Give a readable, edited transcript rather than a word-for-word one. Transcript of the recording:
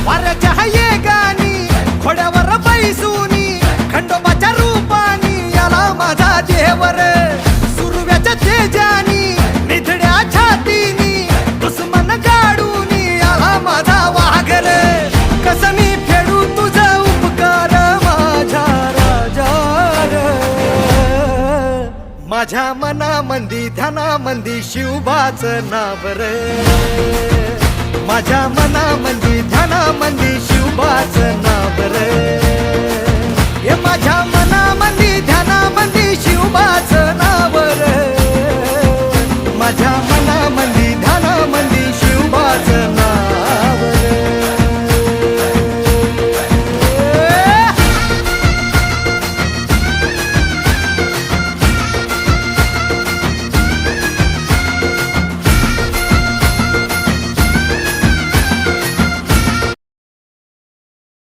वाऱ्याच्या हाये गाणी घोड्यावर बैसूनी खंडोबाच्या रूपानी आला माझा देवर सुरव्याच्या तेजानी निधड्या छातीनी दुश्मन गाडूनी आला माझा वाघर कसं मी फेडू तुझा उपकार माझ्या राजा माझ्या मनामंदी ध्यानामंदी शिवबाचं नाव रे माझ्या मनामंदी ध्याना